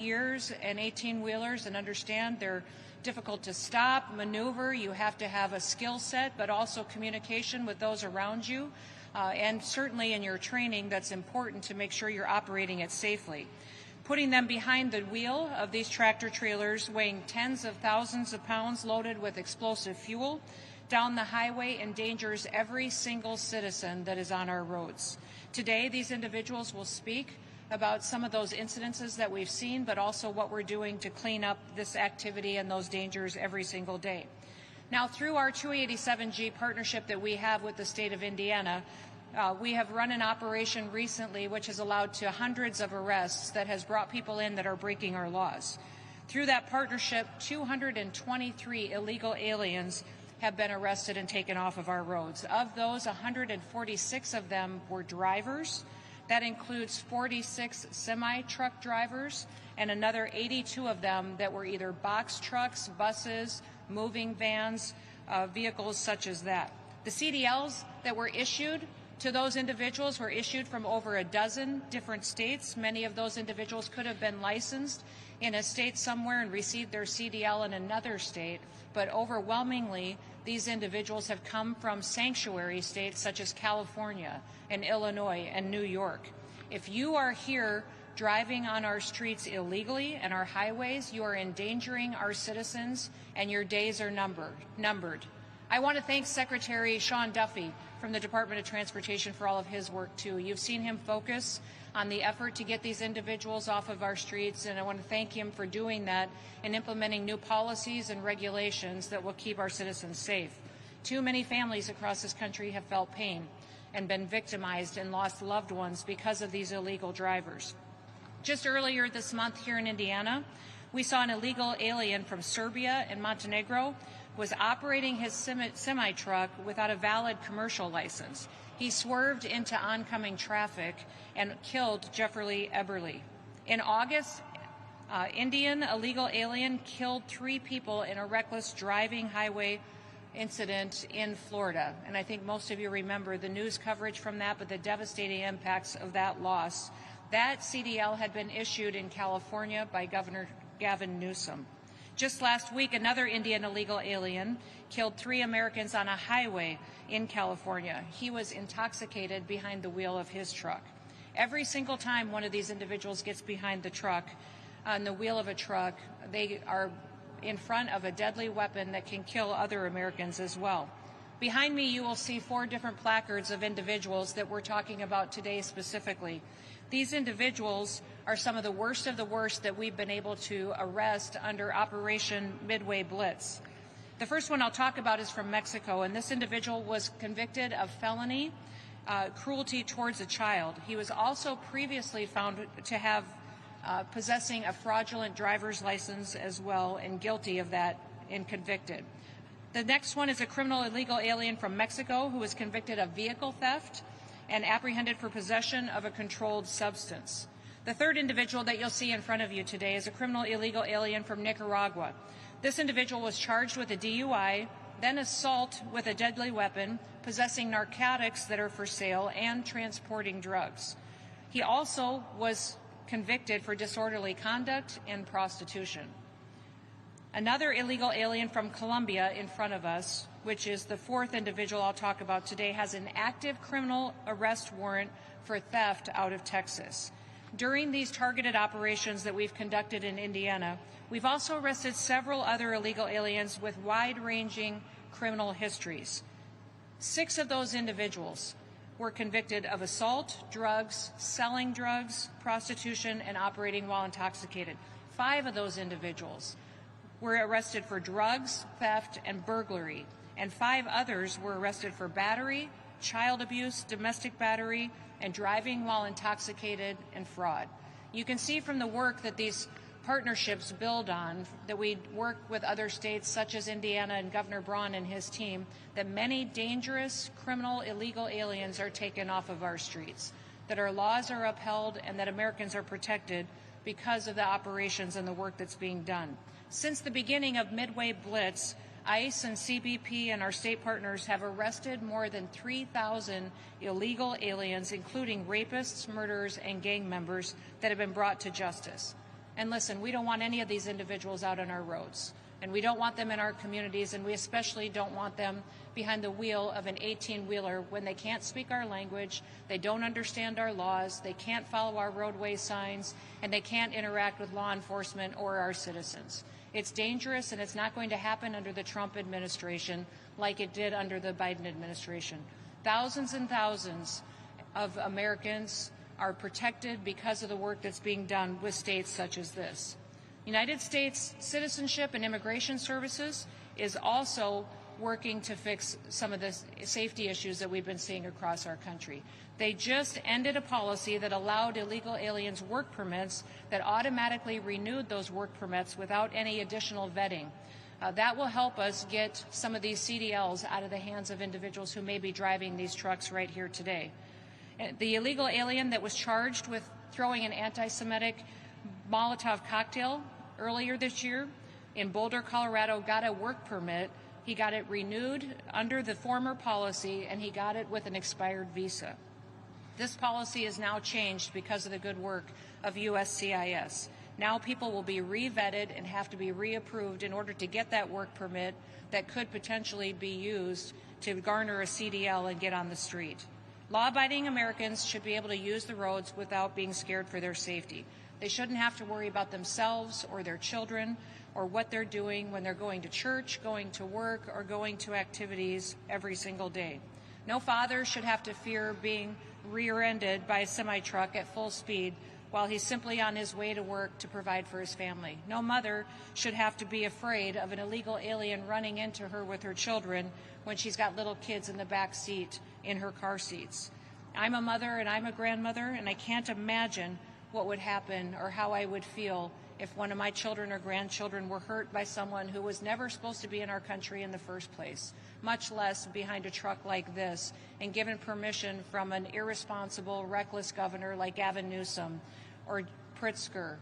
years and 18-wheelers and understand they're difficult to stop, maneuver. You have to have a skill set, but also communication with those around you. And certainly in your training, that's important to make sure you're operating it safely. Putting them behind the wheel of these tractor trailers weighing tens of thousands of pounds loaded with explosive fuel down the highway endangers every single citizen that is on our roads. Today, these individuals will speak about some of those incidences that we've seen, but also what we're doing to clean up this activity and those dangers every single day. Now, through our 287G partnership that we have with the state of Indiana, we have run an operation recently which has allowed to hundreds of arrests that has brought people in that are breaking our laws. Through that partnership, 223 illegal aliens have been arrested and taken off of our roads. Of those, 146 of them were drivers. That includes 46 semi-truck drivers and another 82 of them that were either box trucks, buses, moving vans, vehicles such as that. The CDLs that were issued to those individuals were issued from over a dozen different states. Many of those individuals could have been licensed in a state somewhere and received their CDL in another state, but overwhelmingly these individuals have come from sanctuary states such as California and Illinois and New York. If you are here driving on our streets illegally and our highways, you are endangering our citizens and your days are numbered. I want to thank Secretary Sean Duffy from the Department of Transportation for all of his work too. You've seen him focus on the effort to get these individuals off of our streets, and I want to thank him for doing that and implementing new policies and regulations that will keep our citizens safe. Too many families across this country have felt pain and been victimized and lost loved ones because of these illegal drivers. Just earlier this month here in Indiana, we saw an illegal alien from Serbia and Montenegro was operating his semi-truck without a valid commercial license. He swerved into oncoming traffic and killed Jeffrey Eberly. In August, Indian illegal alien killed 3 people in a reckless driving highway incident in Florida. And I think most of you remember the news coverage from that, but the devastating impacts of that loss. That CDL had been issued in California by Governor Gavin Newsom. Just last week, another Indian illegal alien killed 3 Americans on a highway in California. He was intoxicated behind the wheel of his truck. Every single time one of these individuals gets behind the truck, on the wheel of a truck, they are in front of a deadly weapon that can kill other Americans as well. Behind me, you will see 4 different placards of individuals that we're talking about today specifically. These individuals are some of the worst that we've been able to arrest under Operation Midway Blitz. The first one I'll talk about is from Mexico, and this individual was convicted of felony cruelty towards a child. He was also previously found to have possessing a fraudulent driver's license as well, and guilty of that and convicted. The next one is a criminal illegal alien from Mexico who was convicted of vehicle theft and apprehended for possession of a controlled substance. The third individual that you'll see in front of you today is a criminal illegal alien from Nicaragua. This individual was charged with a DUI, then assault with a deadly weapon, possessing narcotics that are for sale, and transporting drugs. He also was convicted for disorderly conduct and prostitution. Another illegal alien from Colombia in front of us, which is the 4th individual I'll talk about today, has an active criminal arrest warrant for theft out of Texas. During these targeted operations that we've conducted in Indiana, we've also arrested several other illegal aliens with wide-ranging criminal histories. 6 of those individuals were convicted of assault, drugs, selling drugs, prostitution, and operating while intoxicated. 5 of those individuals were arrested for drugs, theft, and burglary, and 5 others were arrested for battery, child abuse, domestic battery, and driving while intoxicated and fraud. You can see from the work that these partnerships build on, that we work with other states such as Indiana and Governor Braun and his team, that many dangerous criminal illegal aliens are taken off of our streets, that our laws are upheld, and that Americans are protected because of the operations and the work that's being done. Since the beginning of Midway Blitz, ICE and CBP and our state partners have arrested more than 3,000 illegal aliens, including rapists, murderers, and gang members that have been brought to justice. And listen, we don't want any of these individuals out on our roads, and we don't want them in our communities, and we especially don't want them behind the wheel of an 18-wheeler when they can't speak our language, they don't understand our laws, they can't follow our roadway signs, and they can't interact with law enforcement or our citizens. It's dangerous, and it's not going to happen under the Trump administration like it did under the Biden administration. Thousands and thousands of Americans are protected because of the work that's being done with states such as this. United States Citizenship and Immigration Services is also working to fix some of the safety issues that we've been seeing across our country. They just ended a policy that allowed illegal aliens work permits that automatically renewed those work permits without any additional vetting. That will help us get some of these CDLs out of the hands of individuals who may be driving these trucks right here today. The illegal alien that was charged with throwing an anti-Semitic Molotov cocktail earlier this year in Boulder, Colorado, got a work permit. He got it renewed under the former policy, and he got it with an expired visa. This policy is now changed because of the good work of USCIS. Now people will be re-vetted and have to be reapproved in order to get that work permit that could potentially be used to garner a CDL and get on the street. Law-abiding Americans should be able to use the roads without being scared for their safety. They shouldn't have to worry about themselves or their children or what they're doing when they're going to church, going to work, or going to activities every single day. No father should have to fear being rear-ended by a semi-truck at full speed while he's simply on his way to work to provide for his family. No mother should have to be afraid of an illegal alien running into her with her children when she's got little kids in the back seat in her car seats. I'm a mother and I'm a grandmother, and I can't imagine what would happen or how I would feel if one of my children or grandchildren were hurt by someone who was never supposed to be in our country in the first place, much less behind a truck like this and given permission from an irresponsible, reckless governor like Gavin Newsom or Pritzker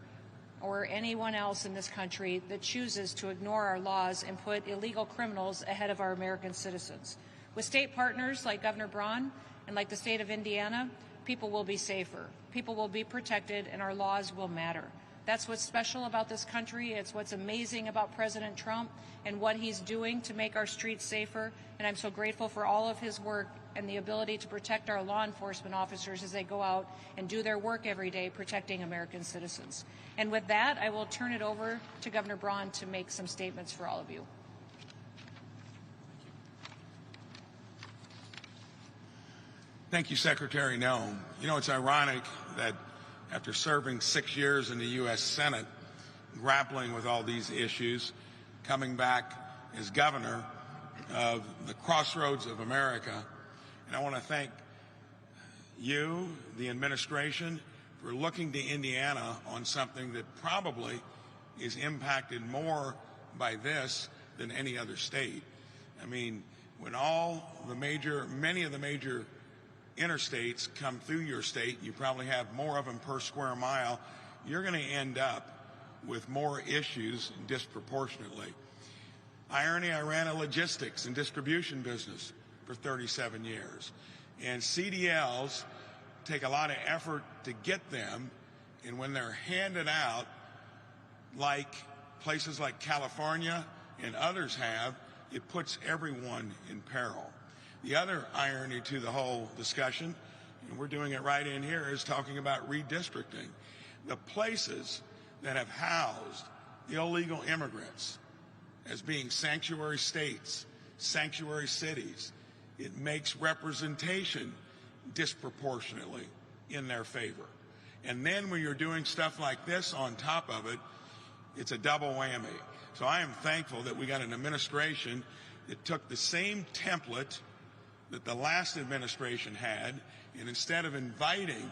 or anyone else in this country that chooses to ignore our laws and put illegal criminals ahead of our American citizens. With state partners like Governor Braun and like the state of Indiana, people will be safer, people will be protected, and our laws will matter. That's what's special about this country. It's what's amazing about President Trump and what he's doing to make our streets safer. And I'm so grateful for all of his work and the ability to protect our law enforcement officers as they go out and do their work every day protecting American citizens. And with that, I will turn it over to Governor Braun to make some statements for all of you. Thank you, Secretary Noem. You know, it's ironic that after serving 6 years in the U.S. Senate, grappling with all these issues, coming back as governor of the crossroads of America, and I want to thank you, the administration, for looking to Indiana on something that probably is impacted more by this than any other state. I mean, when many of the major interstates come through your state, you probably have more of them per square mile, you're going to end up with more issues disproportionately. Irony, I ran a logistics and distribution business for 37 years. And CDLs take a lot of effort to get them, and when they're handed out, like places like California and others have, it puts everyone in peril. The other irony to the whole discussion, and we're doing it right in here, is talking about redistricting. The places that have housed the illegal immigrants as being sanctuary states, sanctuary cities, it makes representation disproportionately in their favor. And then when you're doing stuff like this on top of it, it's a double whammy. So I am thankful that we got an administration that took the same template that the last administration had, and instead of inviting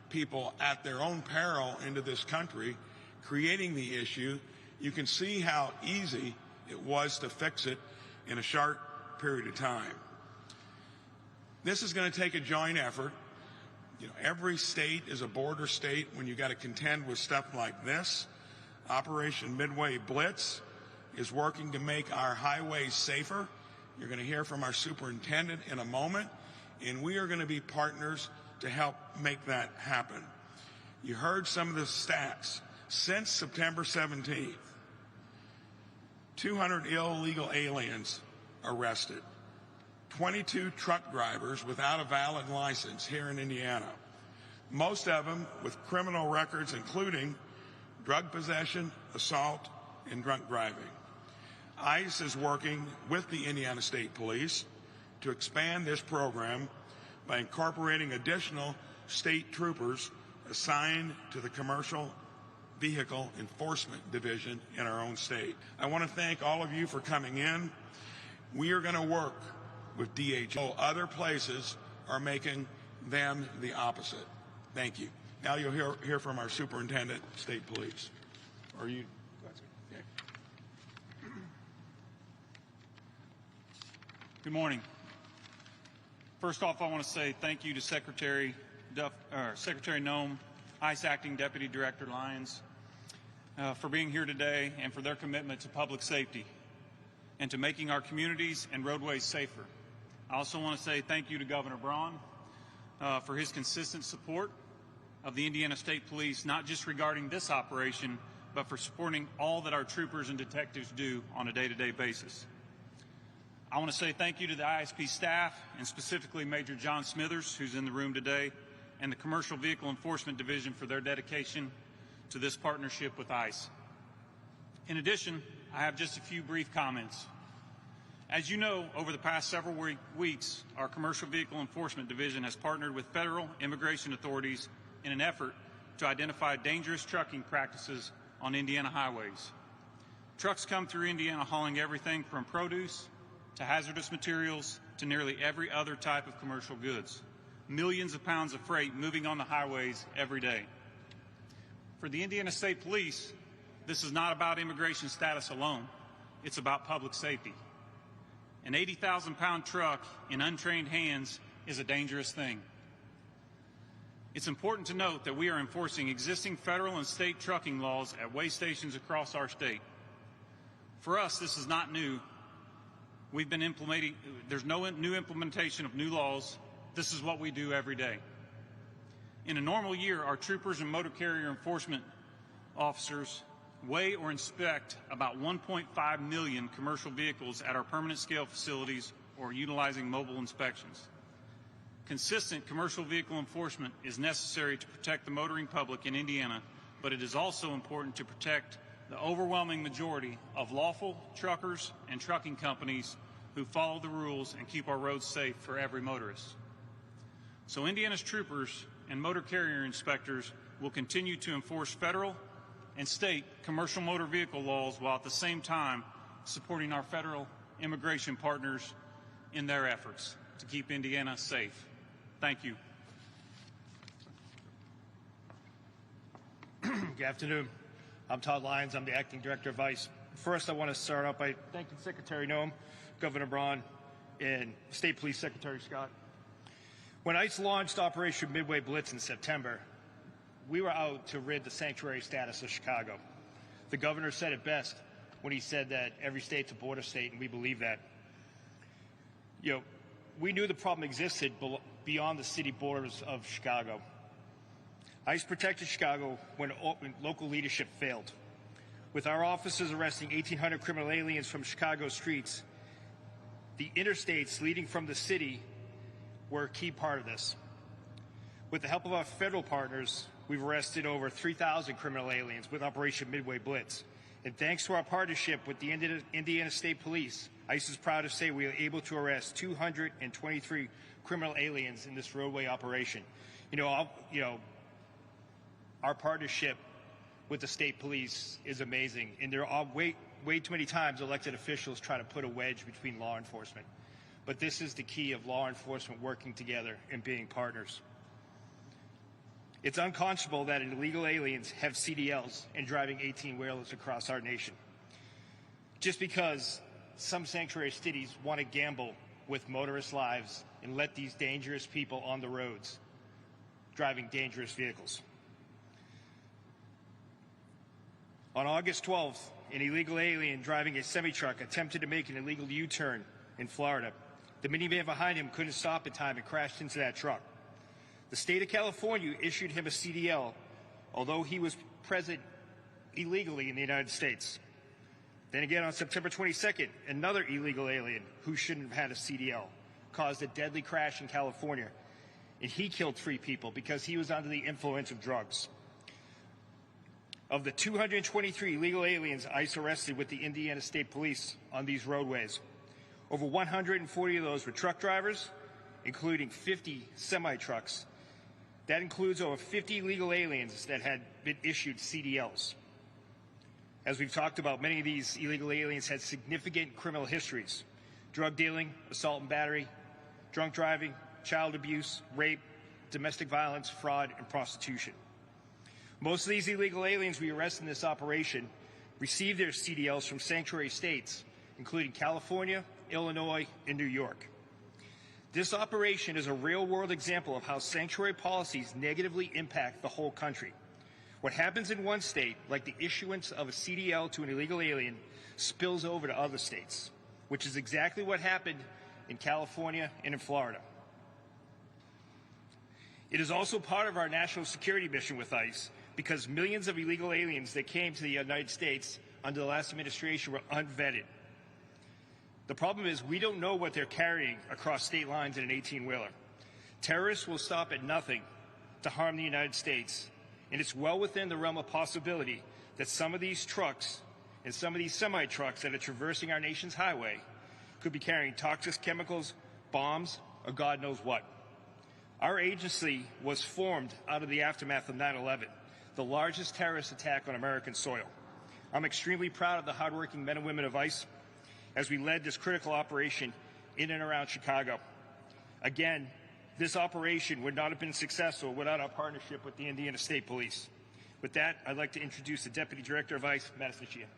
people at their own peril into this country, creating the issue, you can see how easy it was to fix it in a short period of time. This is going to take a joint effort. You know, every state is a border state when you got to contend with stuff like this. Operation Midway Blitz is working to make our highways safer. You're going to hear from our superintendent in a moment, and we are going to be partners to help make that happen. You heard some of the stats Since September 17th, 200 illegal aliens arrested, 22 truck drivers without a valid license here in Indiana, most of them with criminal records including drug possession, assault, and drunk driving. ICE is working with the Indiana State Police to expand this program by incorporating additional state troopers assigned to the Commercial Vehicle Enforcement Division in our own state. I want to thank all of you for coming in. We are going to work with DHS. Other places are making them the opposite. Thank you. Now you'll hear from our Superintendent, State Police. Are you? Okay. Good morning. First off, I want to say thank you to Secretary Noem, ICE Acting Deputy Director Lyons, for being here today and for their commitment to public safety and to making our communities and roadways safer. I also want to say thank you to Governor Braun for his consistent support of the Indiana State Police, not just regarding this operation, but for supporting all that our troopers and detectives do on a day-to-day basis. I want to say thank you to the ISP staff, and specifically Major John Smithers, who's in the room today, and the Commercial Vehicle Enforcement Division for their dedication to this partnership with ICE. In addition, I have just a few brief comments. As you know, over the past several weeks, our Commercial Vehicle Enforcement Division has partnered with federal immigration authorities in an effort to identify dangerous trucking practices on Indiana highways. Trucks come through Indiana hauling everything from produce to hazardous materials to nearly every other type of commercial goods. Millions of pounds of freight moving on the highways every day. For the Indiana State Police, this is not about immigration status alone. It's about public safety. An 80,000-pound truck in untrained hands is a dangerous thing. It's important to note that we are enforcing existing federal and state trucking laws at weigh stations across our state. For us, this is not new. We've been implementing, there's no new implementation of new laws. This is what we do every day. In a normal year, our troopers and motor carrier enforcement officers weigh or inspect about 1.5 million commercial vehicles at our permanent scale facilities or utilizing mobile inspections. Consistent commercial vehicle enforcement is necessary to protect the motoring public in Indiana, but it is also important to protect the overwhelming majority of lawful truckers and trucking companies who follow the rules and keep our roads safe for every motorist. So Indiana's troopers and motor carrier inspectors will continue to enforce federal and state commercial motor vehicle laws while at the same time supporting our federal immigration partners in their efforts to keep Indiana safe. Thank you. Good afternoon. I'm Todd Lyons. I'm the Acting Director of ICE. First, I want to start out by thanking Secretary Noem, Governor Braun, and State Police Secretary Scott. When ICE launched Operation Midway Blitz in September, we were out to rid the sanctuary status of Chicago. The governor said it best when he said that every state's a border state, and we believe that. You know, we knew the problem existed beyond the city borders of Chicago. ICE protected Chicago when local leadership failed. With our officers arresting 1,800 criminal aliens from Chicago streets, the interstates leading from the city were a key part of this. With the help of our federal partners, we've arrested over 3,000 criminal aliens with Operation Midway Blitz. And thanks to our partnership with the Indiana State Police, ICE is proud to say we were able to arrest 223 criminal aliens in this roadway operation. Our partnership with the state police is amazing, and there are way too many times elected officials try to put a wedge between law enforcement. But this is the key of law enforcement working together and being partners. It's unconscionable that illegal aliens have CDLs and driving 18-wheelers across our nation. Just because some sanctuary cities want to gamble with motorist lives and let these dangerous people on the roads driving dangerous vehicles. On August 12th, an illegal alien driving a semi-truck attempted to make an illegal U-turn in Florida. The minivan behind him couldn't stop in time and crashed into that truck. The state of California issued him a CDL, although he was present illegally in the United States. Then again, on September 22nd, another illegal alien who shouldn't have had a CDL caused a deadly crash in California, and he killed 3 people because he was under the influence of drugs. Of the 223 illegal aliens ICE arrested with the Indiana State Police on these roadways, over 140 of those were truck drivers, including 50 semi-trucks. That includes over 50 illegal aliens that had been issued CDLs. As we've talked about, many of these illegal aliens had significant criminal histories: drug dealing, assault and battery, drunk driving, child abuse, rape, domestic violence, fraud, and prostitution. Most of these illegal aliens we arrested in this operation received their CDLs from sanctuary states, including California, Illinois, and New York. This operation is a real-world example of how sanctuary policies negatively impact the whole country. What happens in one state, like the issuance of a CDL to an illegal alien, spills over to other states, which is exactly what happened in California and in Florida. It is also part of our national security mission with ICE because millions of illegal aliens that came to the United States under the last administration were unvetted. The problem is we don't know what they're carrying across state lines in an 18-wheeler. Terrorists will stop at nothing to harm the United States, and it's well within the realm of possibility that some of these trucks and some of these semi-trucks that are traversing our nation's highway could be carrying toxic chemicals, bombs, or God knows what. Our agency was formed out of the aftermath of 9/11, the largest terrorist attack on American soil. I'm extremely proud of the hardworking men and women of ICE as we led this critical operation in and around Chicago. Again, this operation would not have been successful without our partnership with the Indiana State Police. With that, I'd like to introduce the Deputy Director of ICE, Madison Sheehan.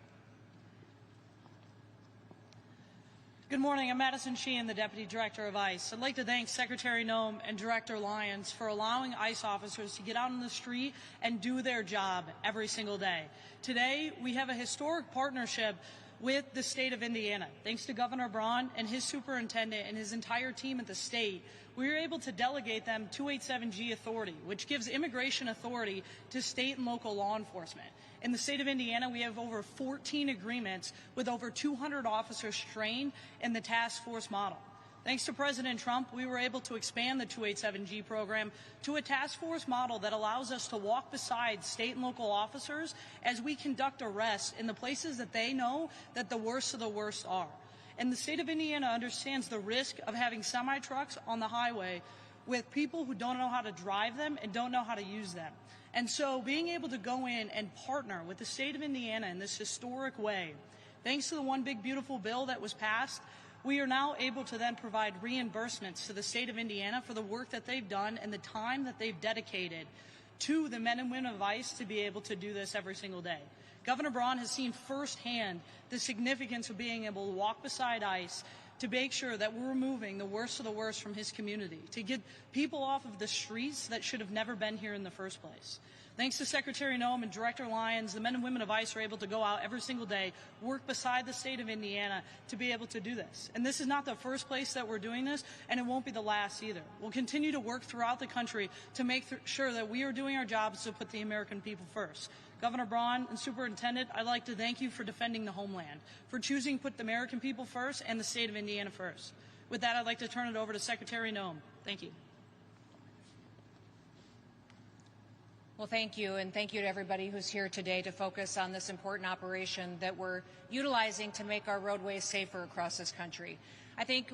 Good morning. I'm Madison Sheehan, the Deputy Director of ICE. I'd like to thank Secretary Noem and Director Lyons for allowing ICE officers to get out on the street and do their job every single day. Today, we have a historic partnership with the state of Indiana. Thanks to Governor Braun and his superintendent and his entire team at the state, we were able to delegate them 287G authority, which gives immigration authority to state and local law enforcement. In the state of Indiana, we have over 14 agreements with over 200 officers trained in the task force model. Thanks to President Trump, we were able to expand the 287G program to a task force model that allows us to walk beside state and local officers as we conduct arrests in the places that they know that the worst of the worst are. And the state of Indiana understands the risk of having semi-trucks on the highway with people who don't know how to drive them and don't know how to use them. And so being able to go in and partner with the state of Indiana in this historic way, thanks to the One Big Beautiful Bill that was passed, we are now able to then provide reimbursements to the state of Indiana for the work that they've done and the time that they've dedicated to the men and women of ICE to be able to do this every single day. Governor Braun has seen firsthand the significance of being able to walk beside ICE to make sure that we're removing the worst of the worst from his community, to get people off of the streets that should have never been here in the first place. Thanks to Secretary Noem and Director Lyons, the men and women of ICE are able to go out every single day, work beside the state of Indiana to be able to do this. And this is not the first place that we're doing this, and it won't be the last either. We'll continue to work throughout the country to make sure that we are doing our jobs to put the American people first. Governor Braun and Superintendent, I'd like to thank you for defending the homeland, for choosing to put the American people first and the state of Indiana first. With that, I'd like to turn it over to Secretary Noem. Thank you. Well, thank you, and thank you to everybody who's here today to focus on this important operation that we're utilizing to make our roadways safer across this country. I think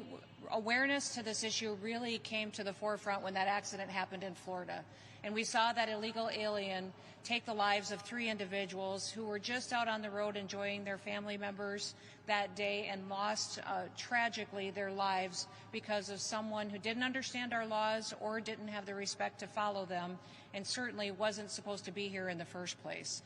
awareness to this issue really came to the forefront when that accident happened in Florida. And we saw that illegal alien take the lives of 3 individuals who were just out on the road enjoying their family members that day and lost tragically their lives because of someone who didn't understand our laws or didn't have the respect to follow them and certainly wasn't supposed to be here in the first place.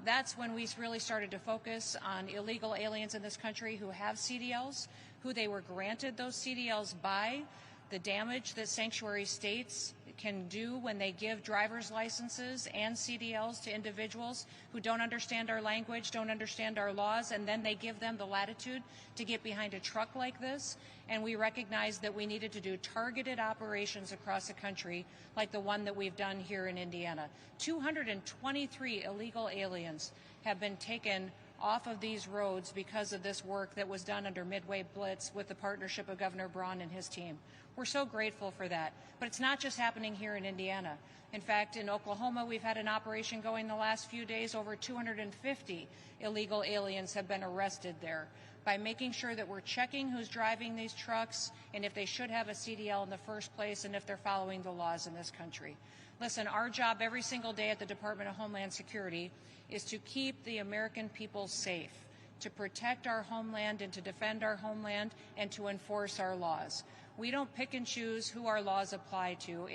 That's when we really started to focus on illegal aliens in this country who have CDLs, who they were granted those CDLs by, the damage that sanctuary states can do when they give driver's licenses and CDLs to individuals who don't understand our language, don't understand our laws, and then they give them the latitude to get behind a truck like this. And we recognized that we needed to do targeted operations across the country like the one that we've done here in Indiana. 223 illegal aliens have been taken off of these roads because of this work that was done under Midway Blitz with the partnership of Governor Braun and his team. We're so grateful for that. But it's not just happening here in Indiana. In fact, in Oklahoma, we've had an operation going the last few days. Over 250 illegal aliens have been arrested there by making sure that we're checking who's driving these trucks and if they should have a CDL in the first place and if they're following the laws in this country. Listen, our job every single day at the Department of Homeland Security is to keep the American people safe, to protect our homeland and to defend our homeland and to enforce our laws. We don't pick and choose who our laws apply to.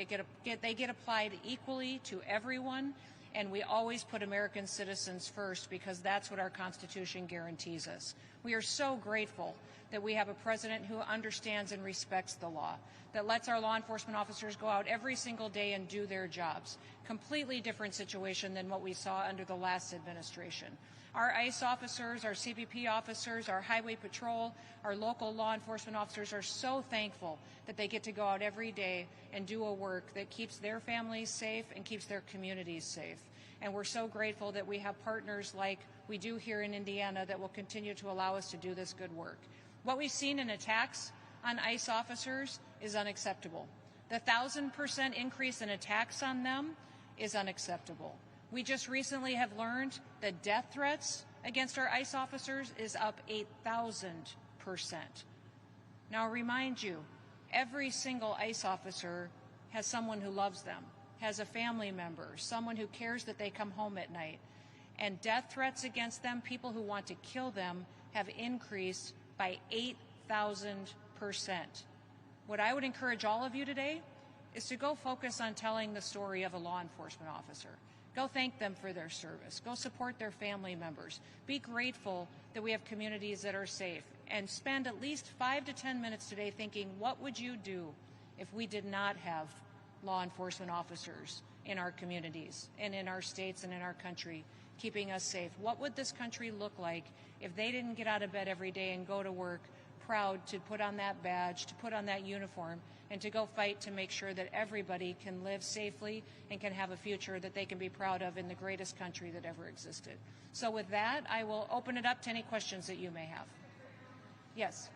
They get applied equally to everyone, and we always put American citizens first because that's what our Constitution guarantees us. We are so grateful that we have a president who understands and respects the law, that lets our law enforcement officers go out every single day and do their jobs. Completely different situation than what we saw under the last administration. Our ICE officers, our CBP officers, our Highway Patrol, our local law enforcement officers are so thankful that they get to go out every day and do a work that keeps their families safe and keeps their communities safe. And we're so grateful that we have partners like we do here in Indiana that will continue to allow us to do this good work. What we've seen in attacks on ICE officers is unacceptable. The 1,000% increase in attacks on them is unacceptable. We just recently have learned that death threats against our ICE officers is up 8,000%. Now, I'll remind you, every single ICE officer has someone who loves them, has a family member, someone who cares that they come home at night. And death threats against them, people who want to kill them, have increased by 8,000%. What I would encourage all of you today is to go focus on telling the story of a law enforcement officer. Go thank them for their service. Go support their family members. Be grateful that we have communities that are safe. And spend at least 5 to 10 minutes today thinking, what would you do if we did not have law enforcement officers in our communities and in our states and in our country keeping us safe? What would this country look like if they didn't get out of bed every day and go to work proud to put on that badge, to put on that uniform, and to go fight to make sure that everybody can live safely and can have a future that they can be proud of in the greatest country that ever existed. So with that, I will open it up to any questions that you may have. Yes.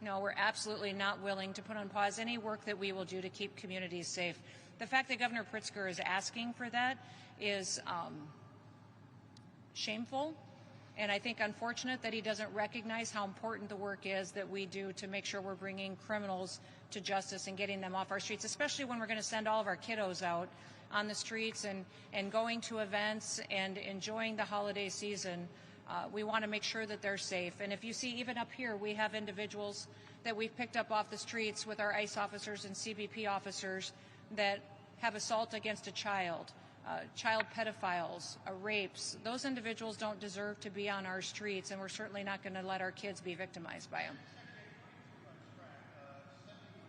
No, we're absolutely not willing to put on pause any work that we will do to keep communities safe. The fact that Governor Pritzker is asking for that is shameful, and I think unfortunate that he doesn't recognize how important the work is that we do to make sure we're bringing criminals to justice and getting them off our streets, especially when we're going to send all of our kiddos out on the streets and going to events and enjoying the holiday season. We want to make sure that they're safe. And if you see, even up here, we have individuals that we've picked up off the streets with our ICE officers and CBP officers that have assault against a child pedophiles, rapes. Those individuals don't deserve to be on our streets, and we're certainly not going to let our kids be victimized by them.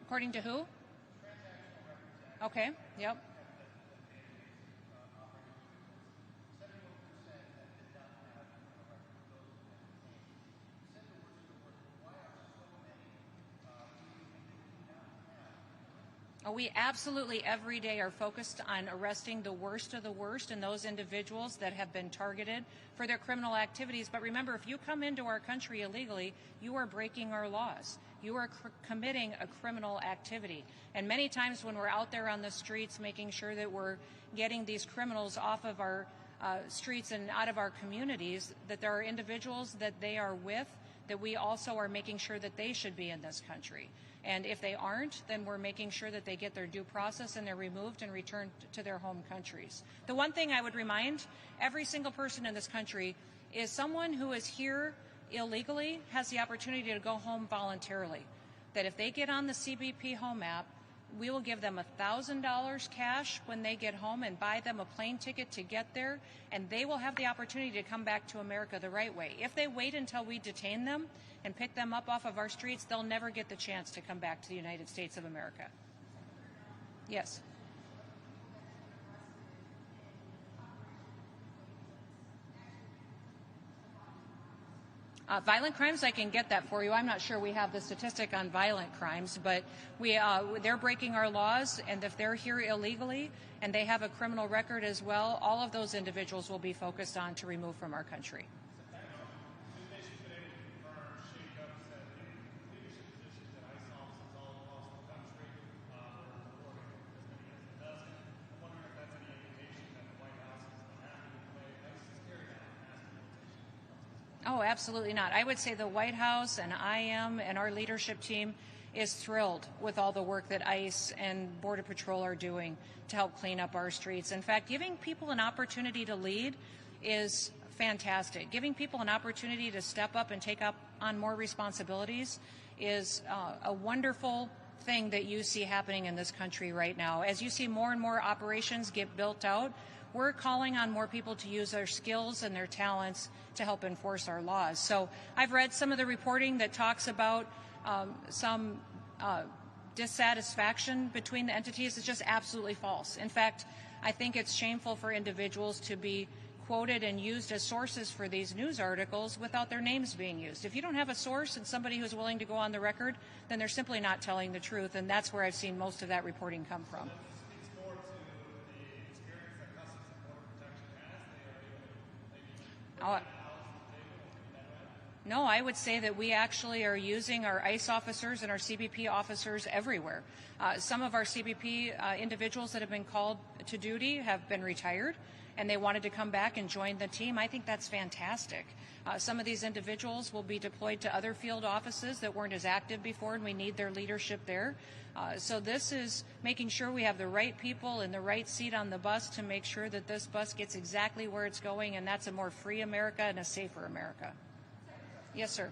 According to who? Okay, yep. We absolutely every day are focused on arresting the worst of the worst and those individuals that have been targeted for their criminal activities. But remember, if you come into our country illegally, you are breaking our laws. You are committing a criminal activity. And many times when we're out there on the streets making sure that we're getting these criminals off of our streets and out of our communities, that there are individuals that they are with that we also are making sure that they should be in this country. And if they aren't, then we're making sure that they get their due process and they're removed and returned to their home countries. The one thing I would remind every single person in this country is someone who is here illegally has the opportunity to go home voluntarily. That if they get on the CBP Home app, we will give them $1,000 cash when they get home and buy them a plane ticket to get there, and they will have the opportunity to come back to America the right way. If they wait until we detain them and pick them up off of our streets, they'll never get the chance to come back to the United States of America. Yes. Violent crimes, I can get that for you. I'm not sure we have the statistic on violent crimes, but they're breaking our laws, and if they're here illegally and they have a criminal record as well, all of those individuals will be focused on to remove from our country. Oh, absolutely not. I would say the White House and I am and our leadership team is thrilled with all the work that ICE and Border Patrol are doing to help clean up our streets. In fact, giving people an opportunity to lead is fantastic. Giving people an opportunity to step up and take up on more responsibilities is a wonderful thing that you see happening in this country right now. As you see more and more operations get built out, we're calling on more people to use their skills and their talents to help enforce our laws. So I've read some of the reporting that talks about some dissatisfaction between the entities. It's just absolutely false. In fact, I think it's shameful for individuals to be quoted and used as sources for these news articles without their names being used. If you don't have a source and somebody who's willing to go on the record, then they're simply not telling the truth, and that's where I've seen most of that reporting come from. No, I would say that we actually are using our ICE officers and our CBP officers everywhere. Some of our CBP individuals that have been called to duty have been retired, and they wanted to come back and join the team. I think that's fantastic. Some of these individuals will be deployed to other field offices that weren't as active before, and we need their leadership there. So this is making sure we have the right people in the right seat on the bus to make sure that this bus gets exactly where it's going, and that's a more free America and a safer America. Yes, sir.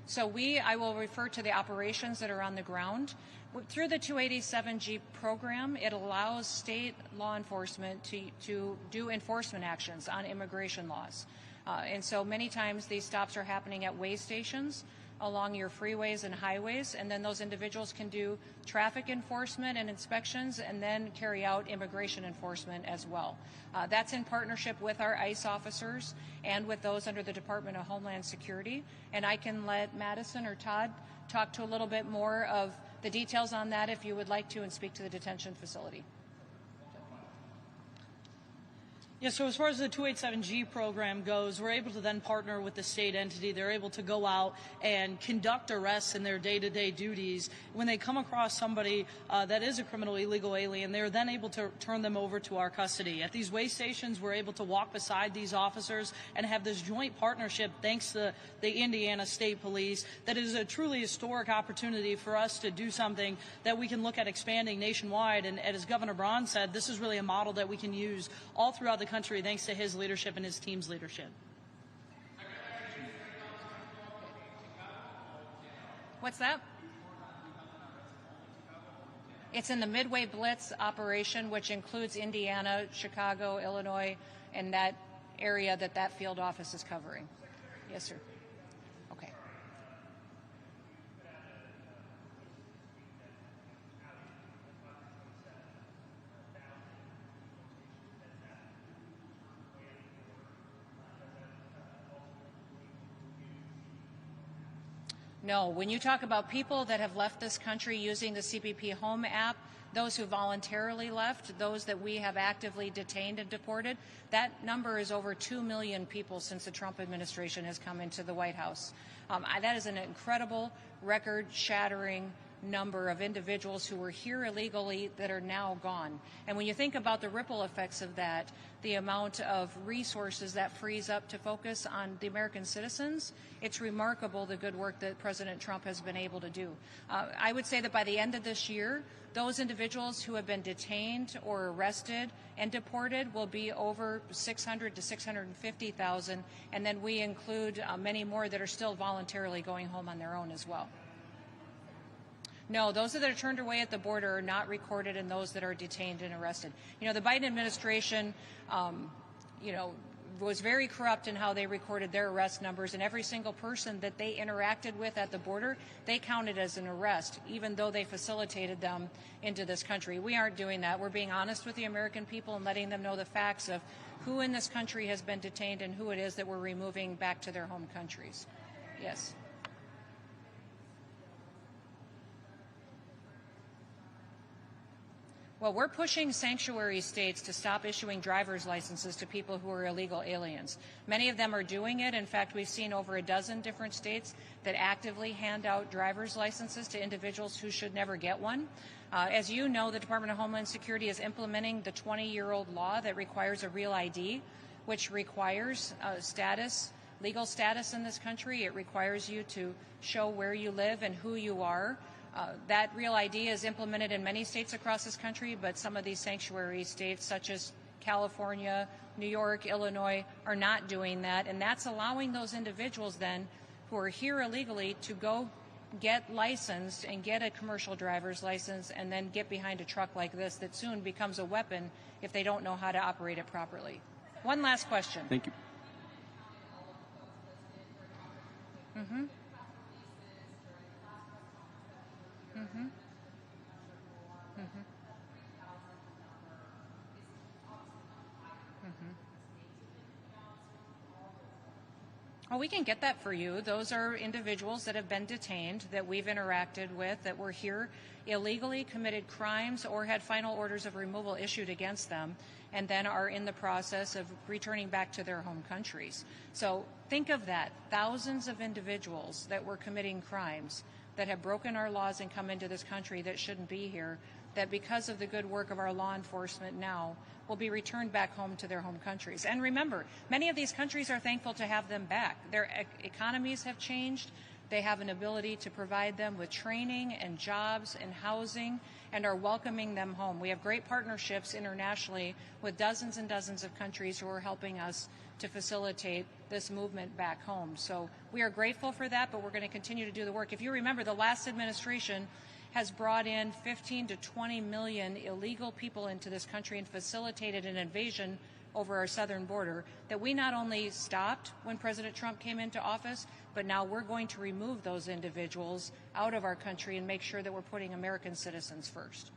So I will refer to the operations that are on the ground. Through the 287G program, it allows state law enforcement to do enforcement actions on immigration laws. And so many times these stops are happening at way stations along your freeways and highways, and then those individuals can do traffic enforcement and inspections and then carry out immigration enforcement as well. That's in partnership with our ICE officers and with those under the Department of Homeland Security. And I can let Madison or Todd talk to a little bit more of the details on that if you would like to, and speak to the detention facility. Yeah, so as far as the 287G program goes, we're able to then partner with the state entity. They're able to go out and conduct arrests in their day-to-day duties. When they come across somebody that is a criminal illegal alien, they're then able to turn them over to our custody. At these way stations, we're able to walk beside these officers and have this joint partnership, thanks to the Indiana State Police, that is a truly historic opportunity for us to do something that we can look at expanding nationwide. And as Governor Braun said, this is really a model that we can use all throughout the country thanks to his leadership and his team's leadership. What's that? It's in the Midway Blitz operation, which includes Indiana, Chicago, Illinois, and that area that field office is covering. Yes, sir. Okay. No, when you talk about people that have left this country using the CBP Home app, those who voluntarily left, those that we have actively detained and deported, that number is over 2 million people since the Trump administration has come into the White House. That is an incredible, record-shattering number of individuals who were here illegally that are now gone. And when you think about the ripple effects of that, the amount of resources that frees up to focus on the American citizens, it's remarkable the good work that President Trump has been able to do. I would say that by the end of this year, those individuals who have been detained or arrested and deported will be over 600 to 650,000, and then we include many more that are still voluntarily going home on their own as well. No, those that are turned away at the border are not recorded in those that are detained and arrested. You know, the Biden administration, was very corrupt in how they recorded their arrest numbers, and every single person that they interacted with at the border, they counted as an arrest, even though they facilitated them into this country. We aren't doing that. We're being honest with the American people and letting them know the facts of who in this country has been detained and who it is that we're removing back to their home countries. Yes. Well, we're pushing sanctuary states to stop issuing driver's licenses to people who are illegal aliens. Many of them are doing it. In fact, we've seen over a dozen different states that actively hand out driver's licenses to individuals who should never get one. As you know, the Department of Homeland Security is implementing the 20-year-old law that requires a real ID, which requires legal status in this country. It requires you to show where you live and who you are. That real ID is implemented in many states across this country, but some of these sanctuary states, such as California, New York, Illinois, are not doing that, and that's allowing those individuals then who are here illegally to go get licensed and get a commercial driver's license and then get behind a truck like this that soon becomes a weapon if they don't know how to operate it properly. One last question. Thank you. Mm-hmm. Mm-hmm. Mm-hmm. Well, we can get that for you. Those are individuals that have been detained, that we've interacted with, that were here illegally, committed crimes, or had final orders of removal issued against them, and then are in the process of returning back to their home countries. So think of that. Thousands of individuals that were committing crimes, that have broken our laws and come into this country that shouldn't be here, that because of the good work of our law enforcement now will be returned back home to their home countries. And remember, many of these countries are thankful to have them back. Their economies have changed. They have an ability to provide them with training and jobs and housing and are welcoming them home. We have great partnerships internationally with dozens and dozens of countries who are helping us to facilitate this movement back home. So we are grateful for that, but we're going to continue to do the work. If you remember, the last administration has brought in 15 to 20 million illegal people into this country and facilitated an invasion over our southern border that we not only stopped when President Trump came into office, but now we're going to remove those individuals out of our country and make sure that we're putting American citizens first.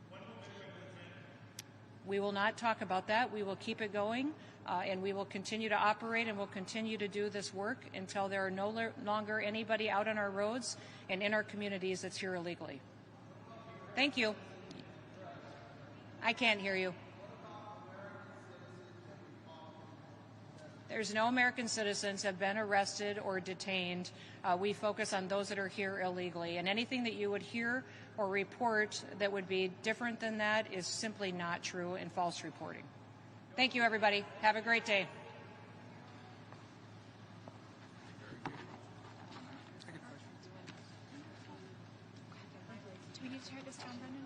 We will not talk about that. We will keep it going, and we will continue to operate, and we'll continue to do this work until there are no longer anybody out on our roads and in our communities that's here illegally. Thank you. I can't hear you. There's no American citizens have been arrested or detained. We focus on those that are here illegally. And anything that you would hear or report that would be different than that is simply not true and false reporting. Thank you, everybody. Have a great day. Do we need to start this down, Brendan?